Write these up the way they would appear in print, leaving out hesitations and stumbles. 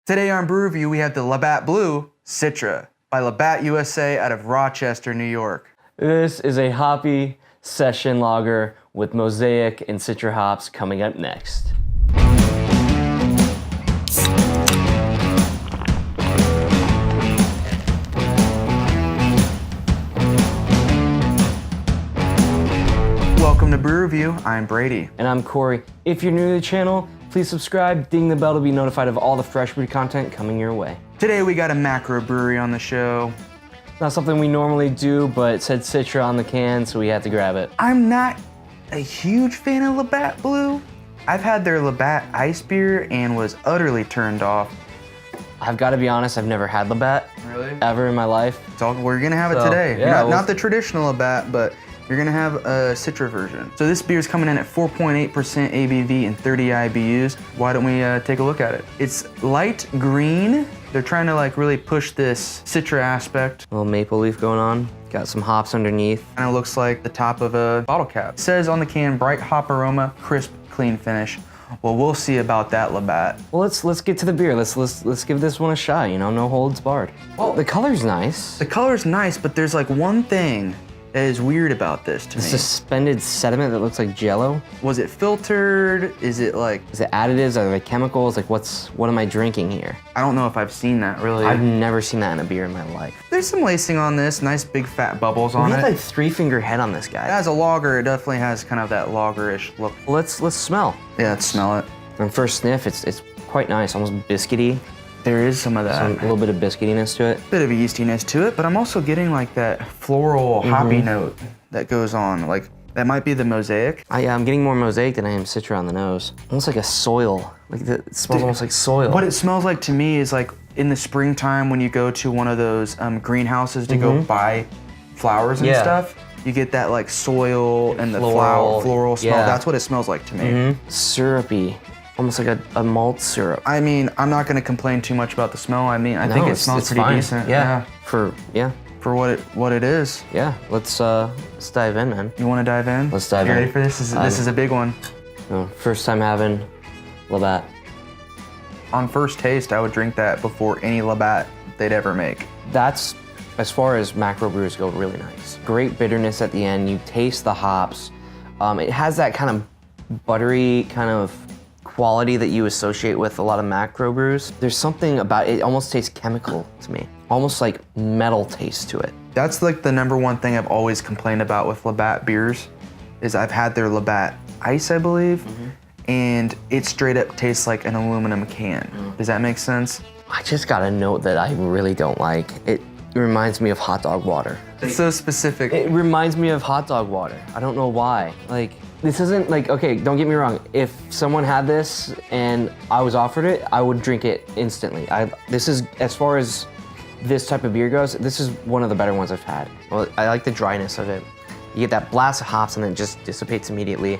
Today on BruRevu, we have the Labatt Blue Citra by Labatt USA out of Rochester, New York. This is a hoppy session lager with Mosiac and Citra hops coming up next. Welcome to BruRevu. I'm Brady. And I'm Corey. If you're new to the channel, please subscribe, ding the bell to be notified of all the fresh brew content coming your way. Today we got a macro brewery on the show. Not something we normally do, but it said Citra on the can, so we had to grab it. I'm not a huge fan of Labatt Blue. I've had their Labatt ice beer and was utterly turned off. I've got to be honest, I've never had Labatt. Really? Ever in my life. We're gonna have it today. Yeah, not the traditional Labatt, but you're gonna have a Citra version. So this beer is coming in at 4.8% ABV and 30 IBUs. Why don't we take a look at it? It's light green. They're trying to like really push this Citra aspect. A little maple leaf going on. Got some hops underneath. Kind of looks like the top of a bottle cap. It says on the can, bright hop aroma, crisp, clean finish. Well, we'll see about that, Labatt. Well, let's get to the beer. Let's give this one a shot. You know, no holds barred. Well, the color's nice. The color's nice, but there's like one thing that is weird about this to me. Suspended sediment that looks like Jello. Was it filtered? Is it like? Is it additives? Are there chemicals? Like what am I drinking here? I don't know if I've seen that really. I've never seen that in a beer in my life. There's some lacing on this, nice big fat bubbles on it. We have like 3-finger head on this guy. As a lager, it definitely has kind of that lager-ish look. Let's smell. Yeah, let's smell it. And first sniff, it's quite nice, almost biscuity. There is some of that. A little bit of biscuitiness to it. Bit of a yeastiness to it, but I'm also getting like that floral hoppy note that goes on. Like that might be the Mosiac. I'm getting more Mosiac than I am Citra on the nose. Almost like a soil. Like it smells almost like soil. What it smells like to me is like in the springtime when you go to one of those greenhouses to go buy flowers and stuff. You get that like soil and the floral smell. Yeah. That's what it smells like to me. Syrupy. Almost like a malt syrup. I mean, I'm not gonna complain too much about the smell. I mean, I think it smells pretty decent. Yeah. For what it is. Yeah. Let's dive in, man. You want to dive in? Let's dive in. You ready for this? This is a big one. First time having Labatt. On first taste, I would drink that before any Labatt they'd ever make. That's, as far as macro brews go, really nice. Great bitterness at the end. You taste the hops. It has that kind of buttery kind of quality that you associate with a lot of macro brews. There's something about it, almost tastes chemical to me. Almost like metal taste to it. That's like the number one thing I've always complained about with Labatt beers, is I've had their Labatt Ice, I believe, and it straight up tastes like an aluminum can. Does that make sense? I just got a note that I really don't like. It reminds me of hot dog water. It's so specific. It reminds me of hot dog water. I don't know why. Like, this isn't like, okay, don't get me wrong. If someone had this and I was offered it, I would drink it instantly. This is, as far as this type of beer goes, this is one of the better ones I've had. Well, I like the dryness of it. You get that blast of hops and then it just dissipates immediately.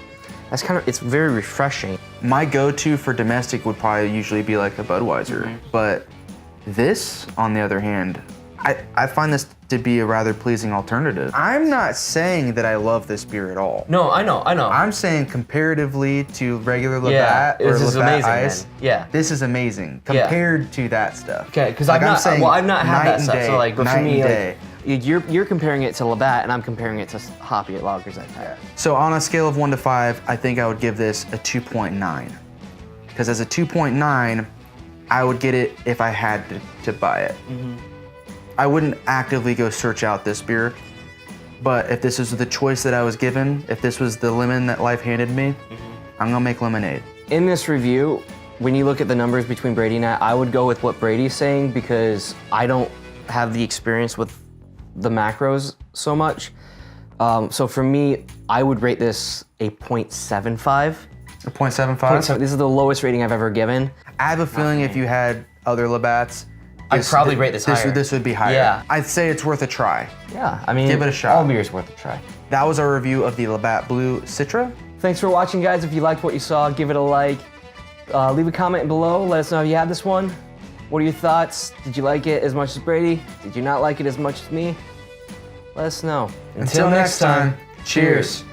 That's kind of, it's very refreshing. My go-to for domestic would probably usually be like a Budweiser, but this, on the other hand, I find this to be a rather pleasing alternative. I'm not saying that I love this beer at all. No, I know. I'm saying comparatively to regular Labatt or Labatt Ice, this is amazing compared to that stuff. Okay, because like I've not had that stuff. So like, but for me, like, you're comparing it to Labatt, and I'm comparing it to hoppy lagers I've had. So on a scale of 1 to 5, I think I would give this a 2.9. Because as a 2.9, I would get it if I had to buy it. I wouldn't actively go search out this beer, but if this was the choice that I was given, if this was the lemon that life handed me, I'm gonna make lemonade. In this review, when you look at the numbers between Brady and I would go with what Brady's saying because I don't have the experience with the macros so much. So for me, I would rate this a 0.75. A 0.75? This is the lowest rating I've ever given. I have a feeling if you had other Labatts, I'd probably rate this higher. This would be higher. Yeah. I'd say it's worth a try. Yeah, I mean, give it a shot. All beer's worth a try. That was our review of the Labatt Blue Citra. Thanks for watching, guys. If you liked what you saw, give it a like. Leave a comment below. Let us know if you had this one. What are your thoughts? Did you like it as much as Brady? Did you not like it as much as me? Let us know. Until next time, cheers.